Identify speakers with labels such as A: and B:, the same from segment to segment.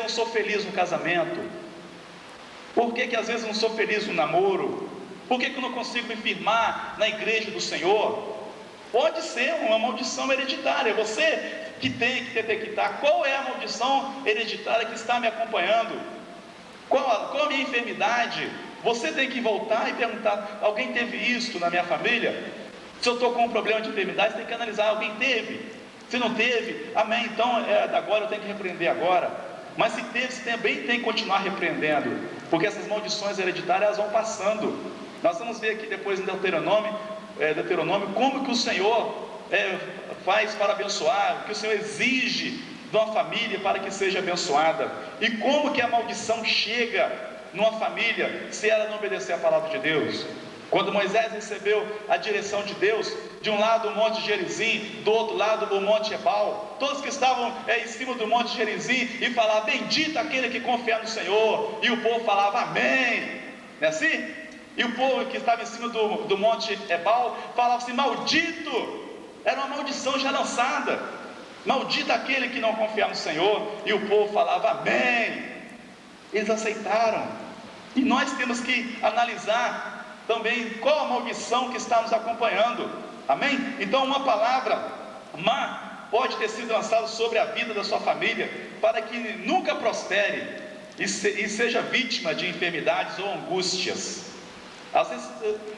A: não sou feliz no casamento? Por que às vezes eu não sou feliz no namoro? Por que eu não consigo me firmar na igreja do Senhor? Pode ser uma maldição hereditária. Você que tem que detectar qual é a maldição hereditária que está me acompanhando. Qual a minha enfermidade? Você tem que voltar e perguntar: alguém teve isso na minha família? Se eu estou com um problema de enfermidade, você tem que analisar: alguém teve? Se não teve, amém, então agora eu tenho que repreender agora. Mas se teve, você também tem que continuar repreendendo, porque essas maldições hereditárias vão passando. Nós vamos ver aqui depois em Deuteronômio como que o Senhor faz para abençoar, o que o Senhor exige de uma família para que seja abençoada, e como que a maldição chega numa família se ela não obedecer a palavra de Deus. Quando Moisés recebeu a direção de Deus, de um lado o monte Gerizim, do outro lado o monte Ebal, todos que estavam em cima do monte Gerizim, e falavam: bendito aquele que confia no Senhor, e o povo falava amém, não é assim? E o povo que estava em cima do monte Ebal falava assim: maldito, era uma maldição já lançada, maldito aquele que não confia no Senhor, e o povo falava amém. Eles aceitaram, e nós temos que analisar também qual a maldição que está nos acompanhando, amém? Então uma palavra má pode ter sido lançada sobre a vida da sua família, para que nunca prospere e seja vítima de enfermidades ou angústias. Às vezes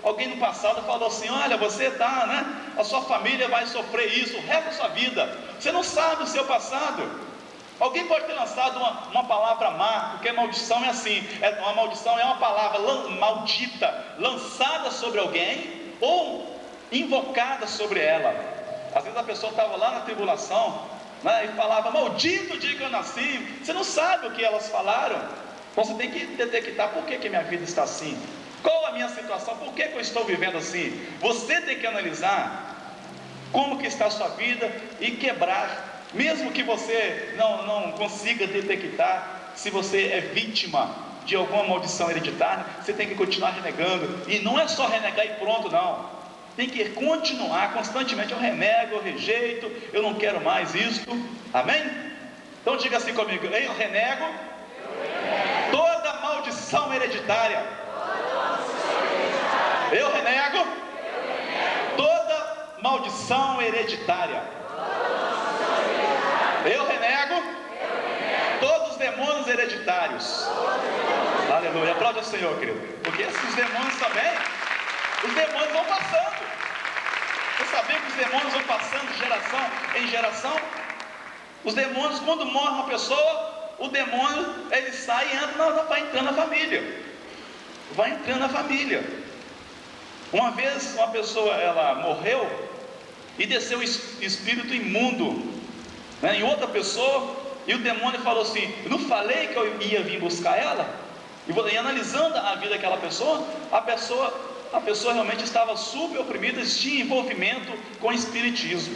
A: alguém no passado falou assim: olha, você está, a sua família vai sofrer isso o resto da sua vida. Você não sabe o seu passado. Alguém pode ter lançado uma palavra má, porque maldição é assim, uma maldição é uma palavra maldita, lançada sobre alguém, ou invocada sobre ela. Às vezes a pessoa estava lá na tribulação, e falava: maldito o dia que eu nasci. Você não sabe o que elas falaram. Então você tem que detectar: por que minha vida está assim? Qual a minha situação? Por que eu estou vivendo assim? Você tem que analisar como que está a sua vida e quebrar. Mesmo que você não consiga detectar se você é vítima de alguma maldição hereditária, você tem que continuar renegando. E não é só renegar e pronto, não. Tem que continuar constantemente: eu renego, eu rejeito, eu não quero mais isto, amém? Então diga assim comigo: eu renego toda maldição hereditária. Eu renego toda maldição hereditária. Eu renego todos os demônios hereditários. Aleluia, aplaude ao Senhor, querido, porque esses demônios também, os demônios vão passando. Você sabia que os demônios vão passando de geração em geração? Os demônios, quando morre uma pessoa, o demônio, ele sai e vai entrando na família. Vai entrando na família. Uma vez uma pessoa, ela morreu e desceu o espírito imundo em outra pessoa, e o demônio falou assim: não falei que eu ia vir buscar ela? E analisando a vida daquela pessoa, a pessoa realmente estava super oprimida, tinha envolvimento com espiritismo,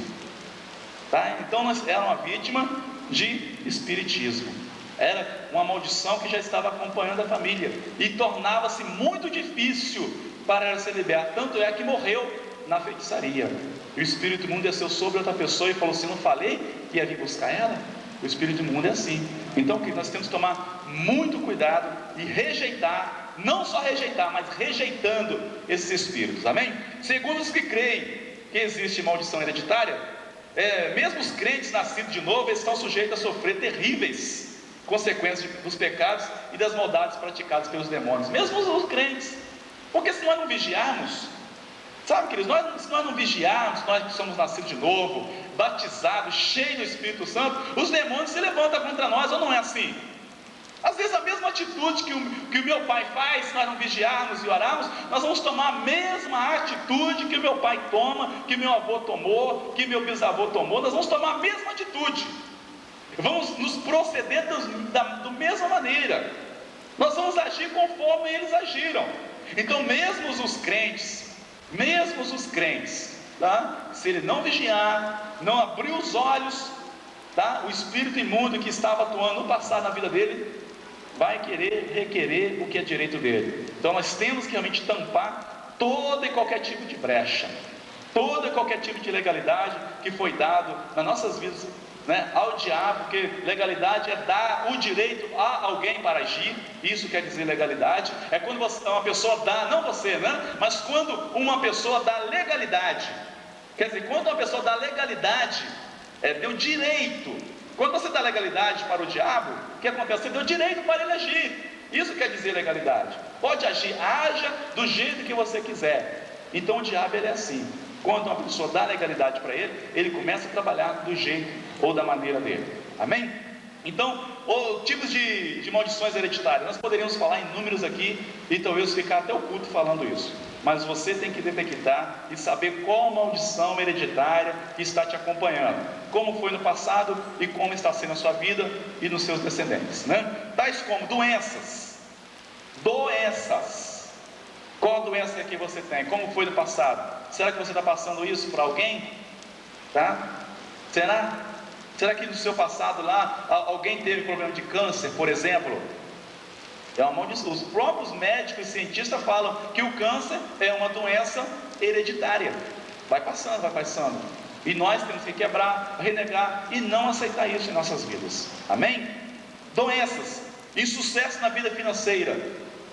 A: então era uma vítima de espiritismo, era uma maldição que já estava acompanhando a família, e tornava-se muito difícil para ela ser liberta. Tanto é que morreu na feitiçaria. O espírito imundo desceu sobre outra pessoa e falou assim: não falei que ia vir buscar ela? O espírito imundo é assim. Então que nós temos que tomar muito cuidado e rejeitar, não só rejeitar, mas rejeitando esses espíritos, amém? Segundo os que creem que existe maldição hereditária, mesmo os crentes nascidos de novo, eles estão sujeitos a sofrer terríveis consequências dos pecados e das maldades praticadas pelos demônios, mesmo os crentes, porque se nós não vigiarmos, sabe, queridos, se nós não vigiarmos, nós que somos nascidos de novo, batizados, cheios do Espírito Santo, os demônios se levantam contra nós, ou não é assim? Às vezes a mesma atitude que o meu pai faz, se nós não vigiarmos e orarmos, nós vamos tomar a mesma atitude que o meu pai toma, que meu avô tomou, que meu bisavô tomou, nós vamos tomar a mesma atitude, vamos nos proceder da mesma maneira, nós vamos agir conforme eles agiram. Então mesmo os crentes, se ele não vigiar, não abrir os olhos, o espírito imundo que estava atuando no passado na vida dele, vai querer requerer o que é direito dele. Então nós temos que realmente tampar todo e qualquer tipo de brecha, todo e qualquer tipo de ilegalidade que foi dado nas nossas vidas né, ao diabo, porque legalidade é dar o direito a alguém para agir. Isso quer dizer legalidade. É quando uma pessoa dá, não você, né, mas quando uma pessoa dá legalidade. Quer dizer, quando uma pessoa dá legalidade, deu direito. Quando você dá legalidade para o diabo, o que acontece? Você deu direito para ele agir. Isso quer dizer legalidade. Pode agir, haja do jeito que você quiser. Então o diabo ele é assim. Quando uma pessoa dá legalidade para ele, ele começa a trabalhar do jeito ou da maneira dele. Amém? Então, tipos de maldições hereditárias, nós poderíamos falar em números aqui e talvez ficar até o culto falando isso. Mas você tem que detectar e saber qual maldição hereditária está te acompanhando, como foi no passado e como está sendo a sua vida e nos seus descendentes, né? Tais como doenças. Qual a doença que você tem? Como foi no passado? Será que você está passando isso para alguém? Tá? Será que no seu passado lá, alguém teve problema de câncer, por exemplo? É uma maldição. Os próprios médicos e cientistas falam que o câncer é uma doença hereditária. Vai passando. E nós temos que quebrar, renegar e não aceitar isso em nossas vidas. Amém? Doenças, insucesso na vida financeira.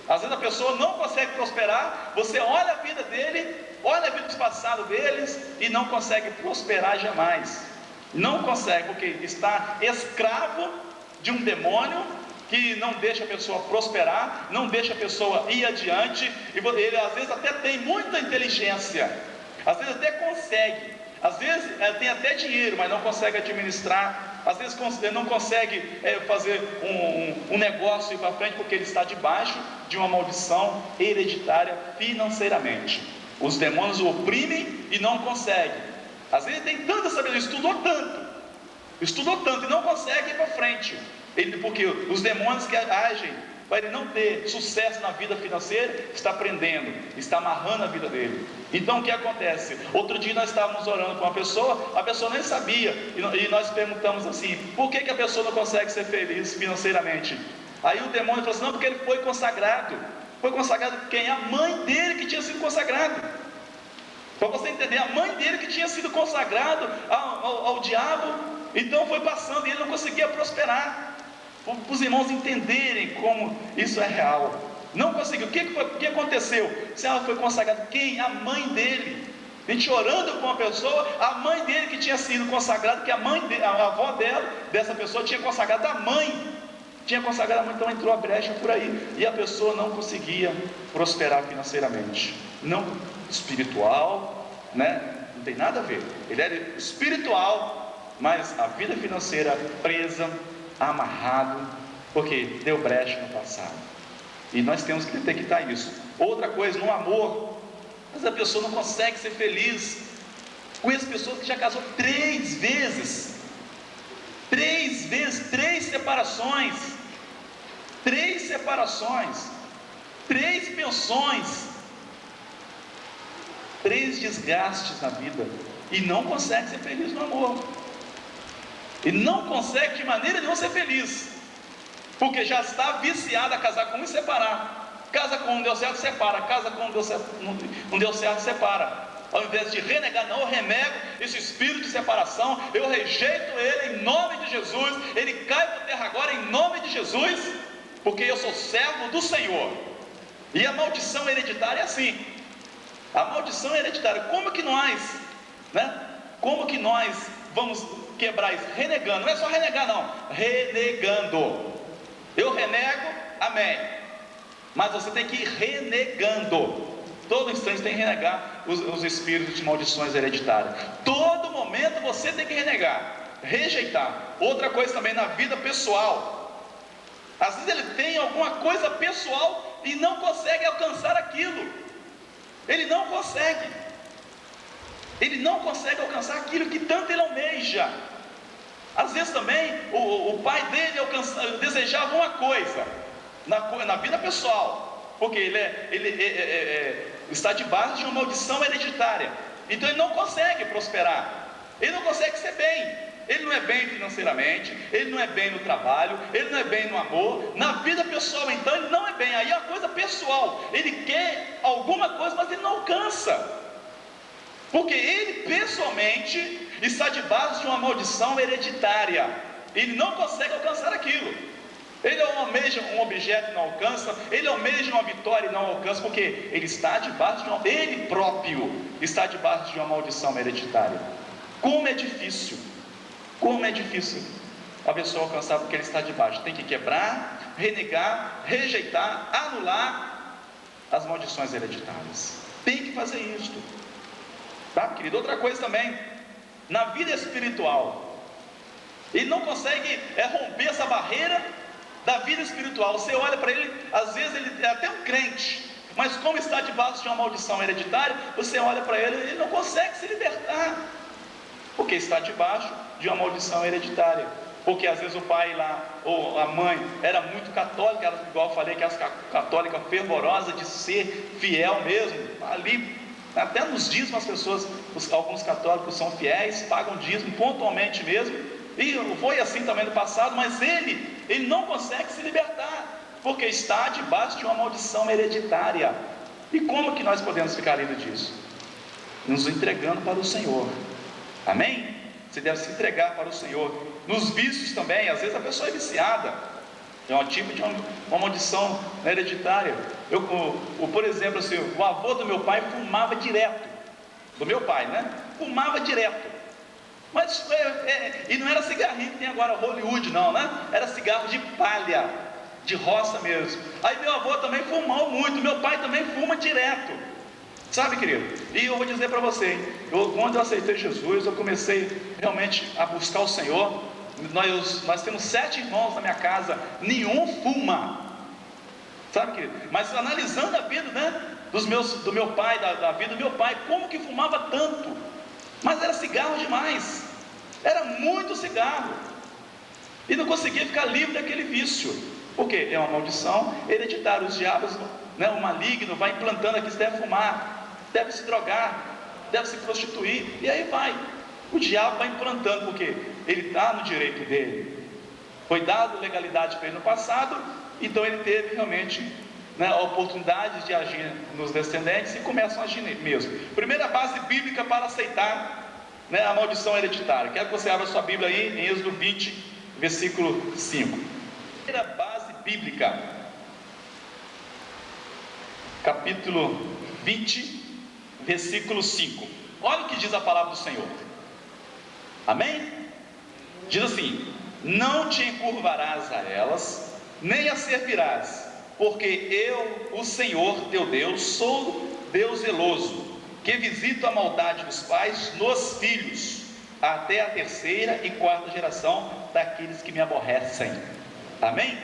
A: Às vezes a pessoa não consegue prosperar. Você olha a vida dele, olha a vida do passado deles e não consegue prosperar jamais. Não consegue, porque está escravo de um demônio que não deixa a pessoa prosperar, não deixa a pessoa ir adiante. E ele às vezes até tem muita inteligência, às vezes até consegue, às vezes tem até dinheiro, mas não consegue administrar. Às vezes não consegue fazer um negócio ir para frente, porque ele está debaixo de uma maldição hereditária financeiramente. Os demônios o oprimem e não consegue. Às vezes tem tanta sabedoria, estudou tanto e não consegue ir para frente. Porque os demônios que agem para ele não ter sucesso na vida financeira, está prendendo, está amarrando a vida dele. Então o que acontece? Outro dia nós estávamos orando com uma pessoa, a pessoa nem sabia, e nós perguntamos assim: por que a pessoa não consegue ser feliz financeiramente? Aí o demônio falou assim: não, porque ele foi consagrado quem? A mãe dele que tinha sido consagrado. Para você entender, a mãe dele que tinha sido consagrado ao diabo, então foi passando e ele não conseguia prosperar. Para os irmãos entenderem como isso é real. Não conseguiu. O que aconteceu? Se ela foi consagrada, quem? A mãe dele. A gente orando com uma pessoa, a mãe dele que tinha sido consagrada, que a avó dessa pessoa tinha consagrado a mãe. Então entrou a brecha por aí, e a pessoa não conseguia prosperar financeiramente. Não espiritual, né? Não tem nada a ver. Ele era espiritual, mas a vida financeira presa, amarrado, porque deu brecha no passado. E nós temos que detectar isso. Outra coisa, no amor, mas a pessoa não consegue ser feliz. Conheço pessoas que já casou 3 vezes, 3 separações, 3 pensões, 3 desgastes na vida, e não consegue ser feliz no amor. E não consegue de maneira nenhuma ser feliz, porque já está viciado a casar com um e separar. Casa com um, deu certo, separa. Casa com um, não deu certo, separa. Ao invés de renegar, não, eu renego esse espírito de separação, eu rejeito ele em nome de Jesus. Ele cai por terra agora em nome de Jesus, porque eu sou servo do Senhor. E a maldição hereditária é assim. A maldição hereditária, como que nós vamos quebrar isso? Renegando. Não é só renegar, não, renegando. Eu renego, amém, mas você tem que ir renegando. Todo instante tem que renegar os espíritos de maldições hereditárias. Todo momento você tem que renegar, rejeitar. Outra coisa também na vida pessoal, às vezes ele tem alguma coisa pessoal e não consegue alcançar aquilo. Ele não consegue alcançar aquilo que tanto ele almeja. Às vezes também o pai dele desejava uma coisa na vida pessoal, porque ele está debaixo de uma maldição hereditária. Então ele não consegue prosperar, ele não consegue ser bem. Ele não é bem financeiramente, ele não é bem no trabalho, ele não é bem no amor, na vida pessoal então ele não é bem. Aí é uma coisa pessoal, ele quer alguma coisa, mas ele não alcança. porque ele pessoalmente está debaixo de uma maldição hereditária, ele não consegue alcançar aquilo. Ele almeja um objeto e não alcança, ele almeja uma vitória e não alcança, porque ele está debaixo de ele próprio está debaixo de uma maldição hereditária. Como é difícil a pessoa alcançar, porque ele está debaixo. Tem que quebrar, renegar, rejeitar, anular as maldições hereditárias. Tem que fazer isso, tá, querido? Outra coisa também, na vida espiritual, ele não consegue romper essa barreira da vida espiritual. Você olha para ele, às vezes ele é até um crente, mas como está debaixo de uma maldição hereditária, você olha para ele, ele não consegue se libertar, porque está debaixo de uma maldição hereditária. Porque às vezes o pai lá, ou a mãe, era muito católica, igual eu falei, que as católica fervorosa de ser fiel mesmo, ali, até nos dízimos as pessoas, alguns católicos são fiéis, pagam dízimo pontualmente mesmo, e foi assim também no passado, mas ele não consegue se libertar, porque está debaixo de uma maldição hereditária. E como que nós podemos ficar livres disso? Nos entregando para o Senhor, amém? Você deve se entregar para o Senhor. Nos vícios também, às vezes a pessoa é viciada, é um tipo de uma maldição hereditária. Por exemplo, assim, o avô do meu pai fumava direto, do meu pai, né? Fumava direto. Mas e não era cigarrinho que tem agora Hollywood, não, né? Era cigarro de palha, de roça mesmo. Aí meu avô também fumou muito, meu pai também fuma direto, sabe, querido? E eu vou dizer para você, quando eu aceitei Jesus, eu comecei realmente a buscar o Senhor. Nós temos 7 irmãos na minha casa, nenhum fuma, sabe, querido? Mas analisando a vida, né, do meu pai, da vida do meu pai, como que fumava tanto? Mas era cigarro demais, era muito cigarro, e não conseguia ficar livre daquele vício, porque é uma maldição hereditária. Os diabos, né, o maligno vai implantando aqui: você deve fumar, deve se drogar, deve se prostituir, e aí vai, o diabo vai implantando, porque ele está no direito dele, foi dado legalidade para ele no passado, então ele teve realmente, né, a oportunidade de agir nos descendentes, e começam a agir mesmo. Primeira base bíblica para aceitar, né, a maldição hereditária. Quero que você abra sua Bíblia aí em Êxodo 20, versículo 5. Primeira base bíblica, capítulo 20, versículo 5. Olha o que diz a palavra do Senhor, amém? Diz assim: não te encurvarás a elas, nem as servirás, porque eu, o Senhor teu Deus, sou Deus zeloso, que visito a maldade dos pais nos filhos, até a 3ª e 4ª geração daqueles que me aborrecem. Amém?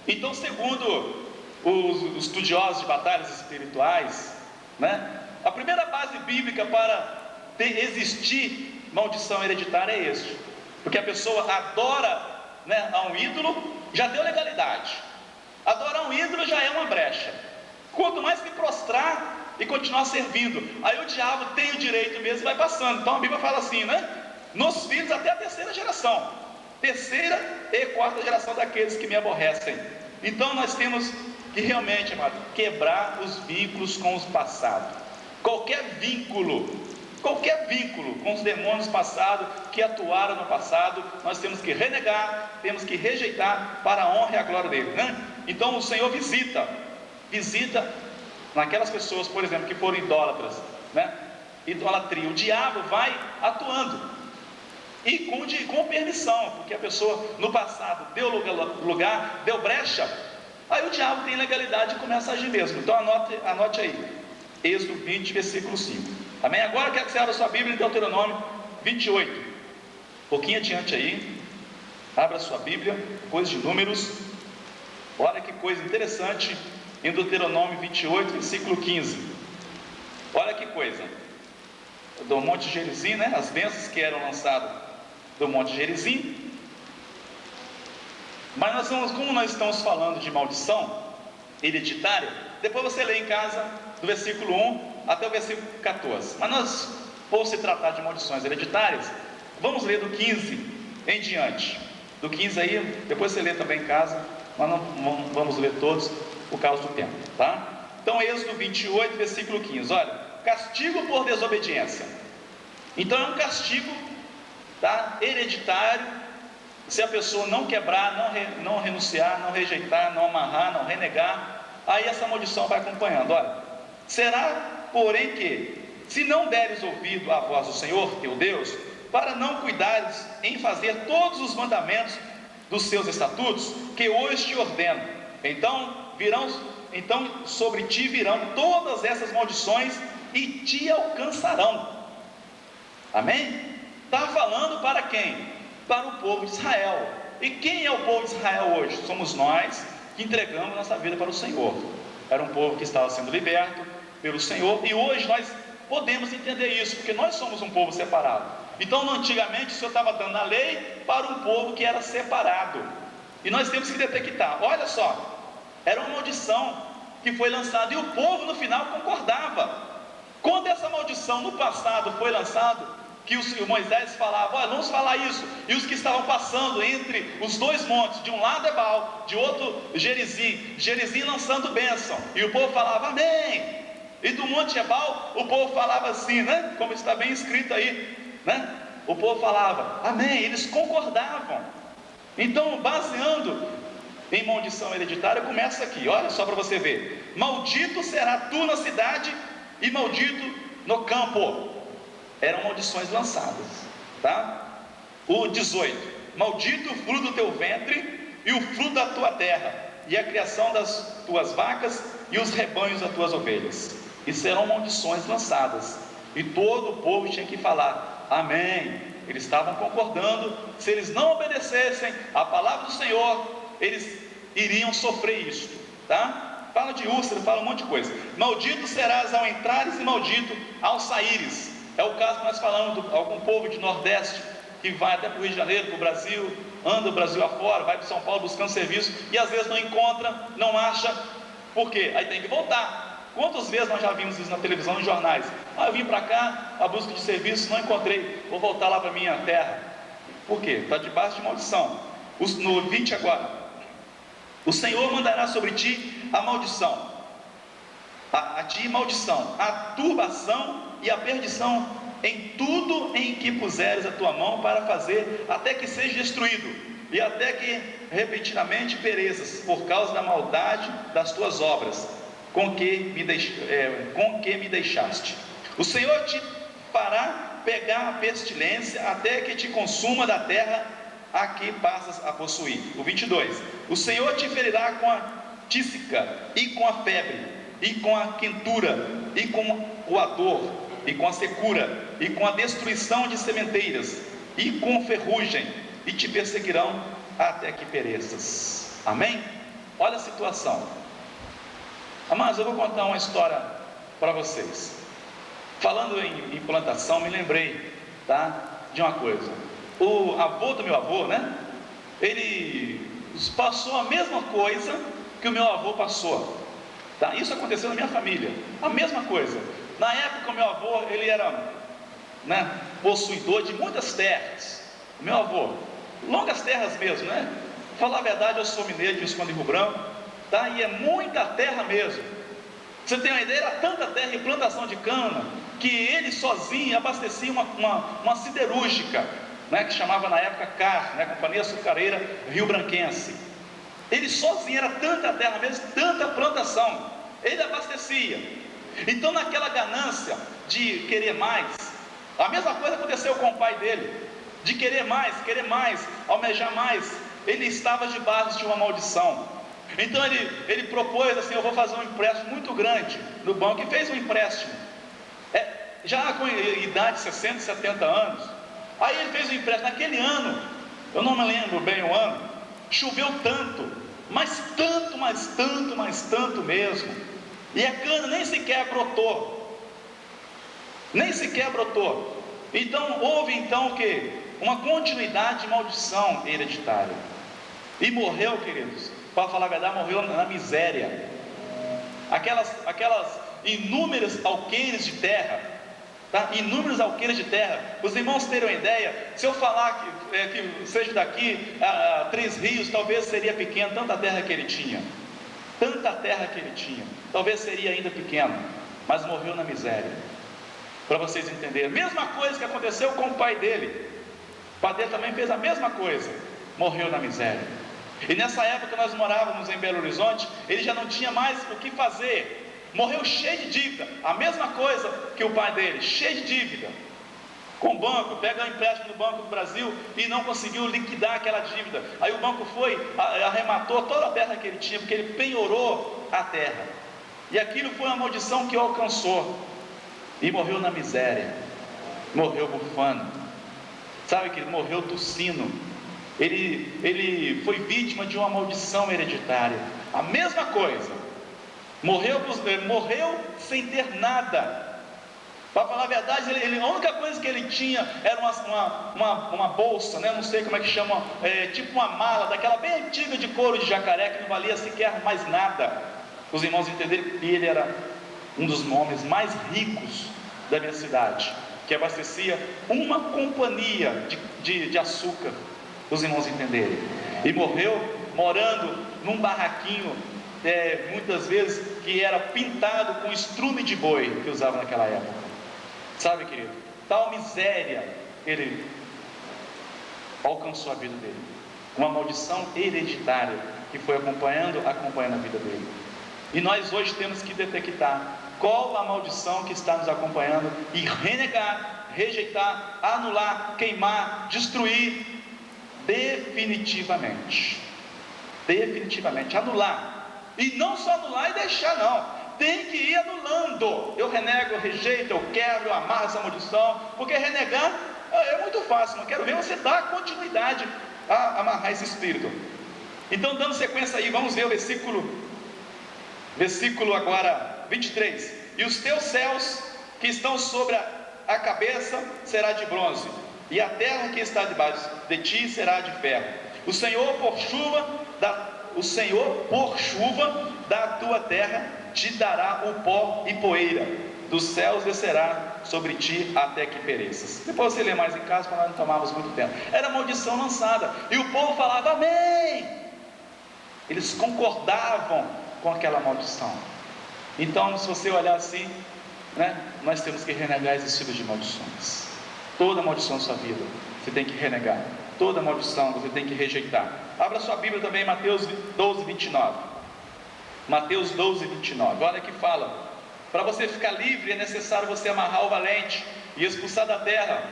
A: Então, segundo os estudiosos de batalhas espirituais, né, a primeira base bíblica para existir maldição hereditária é este, porque a pessoa adora, né, a um ídolo, já deu legalidade. Adorar um ídolo já é uma brecha, quanto mais que prostrar e continuar servindo, aí o diabo tem o direito mesmo e vai passando. Então a Bíblia fala assim, né, nos filhos até a 3ª geração, 3ª e 4ª geração daqueles que me aborrecem. Então nós temos que realmente, amado, quebrar os vínculos com os passados. Qualquer vínculo com os demônios passados que atuaram no passado, nós temos que renegar, temos que rejeitar, para a honra e a glória dele, né? Então o Senhor visita naquelas pessoas, por exemplo, que foram idólatras, né? Idolatria, o diabo vai atuando, e com permissão, porque a pessoa no passado deu lugar, deu brecha, aí o diabo tem legalidade e começa a agir mesmo. Então anote aí, Êxodo 20, versículo 5. Amém? Agora eu quero que você abra sua Bíblia em Deuteronômio 28, um pouquinho adiante aí, abra sua Bíblia, depois de Números. Olha que coisa interessante, em Deuteronômio 28, versículo 15. Olha que coisa, do Monte Gerizim, né? As bênçãos que eram lançadas do Monte Gerizim. Mas como nós estamos falando de maldição hereditária, depois você lê em casa, do versículo 1 até o versículo 14. Mas nós, por se tratar de maldições hereditárias, vamos ler do 15 em diante. Do 15 aí, depois você lê também em casa, mas não vamos ler todos por causa do tempo, tá? Então, Êxodo 28, versículo 15, olha: castigo por desobediência. Então é um castigo, tá, hereditário. Se a pessoa não quebrar, não renunciar, não rejeitar, não amarrar, não renegar, aí essa maldição vai acompanhando. Olha, será, porém, que se não deres ouvido à voz do Senhor teu Deus, para não cuidares em fazer todos os mandamentos dos seus estatutos, que hoje te ordeno, então sobre ti virão todas essas maldições e te alcançarão. Amém? Está falando para quem? Para o povo de Israel. E quem é o povo de Israel hoje? Somos nós que entregamos nossa vida para o Senhor. Era um povo que estava sendo liberto pelo Senhor, e hoje nós podemos entender isso, porque nós somos um povo separado. Então, antigamente, o Senhor estava dando a lei para um povo que era separado, e nós temos que detectar. Olha só, era uma maldição que foi lançada, e o povo no final concordava. Quando essa maldição no passado foi lançada, que o Moisés falava, olha, vamos falar isso, e os que estavam passando entre os dois montes, de um lado Ebal, de outro Gerizim lançando bênção, e o povo falava, amém. E do monte Ebal, o povo falava assim, né? Como está bem escrito aí, né? O povo falava, amém, eles concordavam. Então, baseando em maldição hereditária, começa aqui, olha só para você ver: maldito será tu na cidade e maldito no campo. Eram maldições lançadas, tá? O 18: maldito o fruto do teu ventre e o fruto da tua terra, e a criação das tuas vacas e os rebanhos das tuas ovelhas. E serão maldições lançadas, e todo o povo tinha que falar, amém. Eles estavam concordando. Se eles não obedecessem a palavra do Senhor, eles iriam sofrer isso, tá? Fala de úlcera, fala um monte de coisa. Maldito serás ao entrares e maldito ao saíres. É o caso que nós falamos de algum povo de Nordeste que vai até para o Rio de Janeiro, para o Brasil, anda o Brasil afora, vai para São Paulo buscando serviço, e às vezes não encontra, não acha. Por quê? Aí tem que voltar. Quantas vezes nós já vimos isso na televisão, nos jornais? Eu vim para cá, a busca de serviço, não encontrei, vou voltar lá para a minha terra. Por quê? Está debaixo de maldição. No 20 agora: o Senhor mandará sobre ti a maldição, a ti maldição, a turbação e a perdição em tudo em que puseres a tua mão para fazer, até que seja destruído, e até que repentinamente pereças, por causa da maldade das tuas obras, com que me deixaste. O Senhor te fará pegar a pestilência, até que te consuma da terra a que passas a possuir. O 22: o Senhor te ferirá com a tísica, e com a febre, e com a quentura, e com o ardor, e com a secura, e com a destruição de sementeiras, e com ferrugem, e te perseguirão até que pereças. Amém? Olha a situação. Amados, eu vou contar uma história para vocês. Falando em plantação, me lembrei, tá, de uma coisa. O avô do meu avô, né? Ele passou a mesma coisa que o meu avô passou, tá? Isso aconteceu na minha família, a mesma coisa. Na época, o meu avô, ele era, né, possuidor de muitas terras. O meu avô, longas terras mesmo, né? Pra falar a verdade, eu sou mineiro de Visconde Rio Branco, tá? E é muita terra mesmo. Você tem uma ideia? Era tanta terra e plantação de cana, que ele sozinho abastecia uma siderúrgica, né, que chamava na época CAR, né, Companhia Açucareira Rio Branquense. Ele sozinho, era tanta terra mesmo, tanta plantação, ele abastecia. Então, naquela ganância de querer mais, a mesma coisa aconteceu com o pai dele, de querer mais, almejar mais. Ele estava debaixo de uma maldição. Então ele propôs assim: eu vou fazer um empréstimo muito grande no banco, e fez um empréstimo, já com idade de 60, 70 anos. Aí ele fez um empréstimo. Naquele ano, eu não me lembro bem o ano, choveu tanto, mas tanto mesmo, e a cana nem sequer brotou. Então houve o que? Uma continuidade de maldição hereditária. E morreu, queridos, para falar a verdade, morreu na miséria. Aquelas inúmeras alqueires de terra, tá? Inúmeros alqueires de terra. Os irmãos terem uma ideia, se eu falar que seja daqui a 3 rios, talvez seria pequeno, tanta terra que ele tinha. Talvez seria ainda pequeno, mas morreu na miséria. Para vocês entenderem, a mesma coisa que aconteceu com o pai dele. O pai dele também fez a mesma coisa, morreu na miséria. E nessa época nós morávamos em Belo Horizonte, ele já não tinha mais o que fazer, morreu cheio de dívida, a mesma coisa que o pai dele, cheio de dívida, com o banco, pega um empréstimo do Banco do Brasil e não conseguiu liquidar aquela dívida. Aí o banco foi, arrematou toda a terra que ele tinha, porque ele penhorou a terra, e aquilo foi uma maldição que o alcançou, e morreu na miséria, morreu bufando, sabe que ele morreu tossindo. Ele foi vítima de uma maldição hereditária, a mesma coisa, morreu sem ter nada. Para falar a verdade, a única coisa que ele tinha era uma bolsa, né? Não sei como é que chama, tipo uma mala, daquela bem antiga de couro de jacaré, que não valia sequer mais nada. Os irmãos entenderam que ele era um dos homens mais ricos da minha cidade, que abastecia uma companhia de açúcar, os irmãos entenderem, e morreu morando num barraquinho, muitas vezes que era pintado com estrume de boi que usava naquela época. Sabe, querido, tal miséria ele alcançou a vida dele, uma maldição hereditária que foi acompanhando a vida dele. E nós hoje temos que detectar qual a maldição que está nos acompanhando e renegar, rejeitar, anular, queimar, destruir definitivamente, anular. E não só anular e deixar, não, tem que ir anulando. Eu renego, eu rejeito, eu quebro, eu amarro essa maldição, porque renegar é muito fácil. Não quero ver você dar continuidade a amarrar esse espírito. Então, dando sequência aí, vamos ver o versículo agora 23. E os teus céus que estão sobre a cabeça será de bronze, e a terra que está debaixo de ti será de ferro. O Senhor por chuva da tua terra te dará o pó e poeira, dos céus descerá sobre ti até que pereças. Depois você lê mais em casa, para nós não tomarmos muito tempo. Era maldição lançada, e o povo falava amém. Eles concordavam com aquela maldição. Então, se você olhar assim, né, nós temos que renegar esses tipos de maldições. Toda maldição na sua vida você tem que renegar, toda maldição você tem que rejeitar. Abra sua Bíblia também, Mateus 12, 29. Mateus 12, 29. Olha que fala: para você ficar livre é necessário você amarrar o valente e expulsar da terra,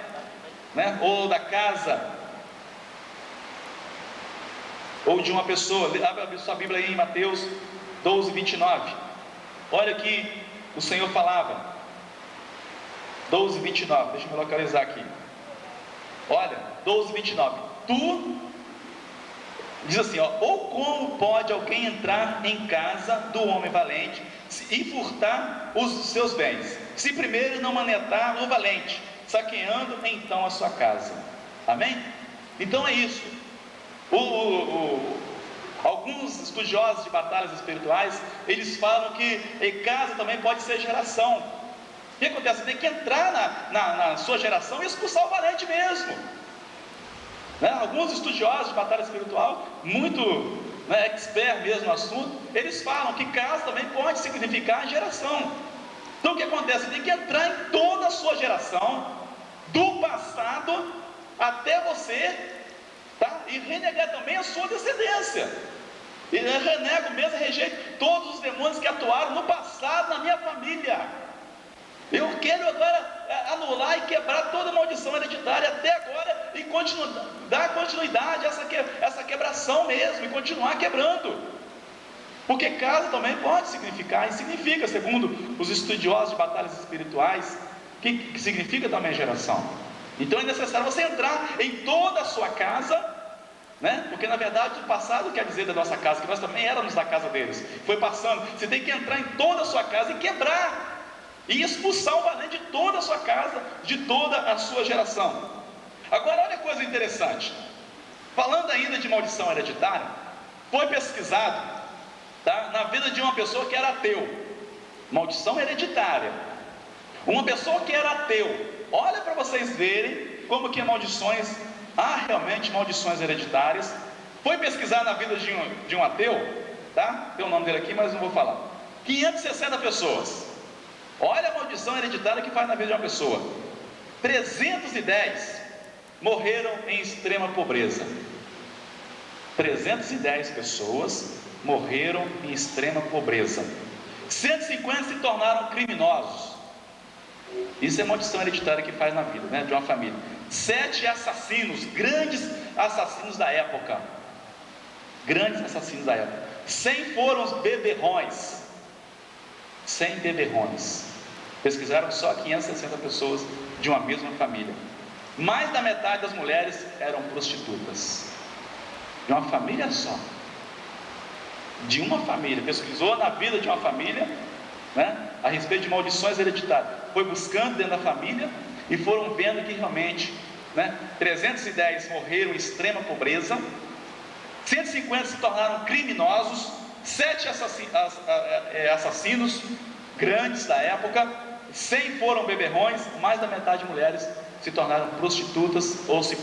A: né, ou da casa, ou de uma pessoa. Abra sua Bíblia aí em Mateus 12, 29. Olha que o Senhor falava, 12, 29, deixa eu me localizar aqui. Olha, 12, 29. Diz assim, ou como pode alguém entrar em casa do homem valente e furtar os seus bens, se primeiro não manetar o valente, saqueando então a sua casa? Amém? Então é isso. Alguns estudiosos de batalhas espirituais, eles falam que casa também pode ser geração. O que acontece? Você tem que entrar na sua geração e expulsar o valente mesmo, né? Alguns estudiosos de batalha espiritual, muito expert mesmo no assunto, eles falam que casa também pode significar geração. Então o que acontece? Você tem que entrar em toda a sua geração, do passado até você, tá? E renegar também a sua descendência. E eu renego mesmo, rejeito todos os demônios que atuaram no passado na minha família. Eu quero agora anular e quebrar toda a maldição hereditária até agora e dar continuidade a essa quebração mesmo, e continuar quebrando. Porque casa também pode significar, e significa, segundo os estudiosos de batalhas espirituais, que significa também geração. Então é necessário você entrar em toda a sua casa, né? Porque na verdade o passado quer dizer da nossa casa, que nós também éramos da casa deles, foi passando. Você tem que entrar em toda a sua casa e quebrar e expulsar o valente de toda a sua casa, de toda a sua geração. Agora olha a coisa interessante, falando ainda de maldição hereditária, foi pesquisado, tá, na vida de uma pessoa que era ateu. Maldição hereditária, uma pessoa que era ateu. Olha para vocês verem como que maldições, há realmente maldições hereditárias. Foi pesquisar na vida de um ateu, tá? Tem o nome dele aqui, mas não vou falar. 560 pessoas. Olha a maldição hereditária que faz na vida de uma pessoa. 310 morreram em extrema pobreza. 310 pessoas morreram em extrema pobreza. 150 se tornaram criminosos. Isso é maldição hereditária que faz na vida, né, de uma família. 7 assassinos, grandes assassinos da época. Grandes assassinos da época. 100 foram os beberrões. 100 beberrões. Pesquisaram só 560 pessoas de uma mesma família. Mais da metade das mulheres eram prostitutas. De uma família só. De uma família. Pesquisou na vida de uma família, né, a respeito de maldições hereditárias. Foi buscando dentro da família e foram vendo que realmente, né, 310 morreram em extrema pobreza. 150 se tornaram criminosos. 7 assassinos grandes da época. 100 foram beberrões. Mais da metade de mulheres se tornaram prostitutas ou se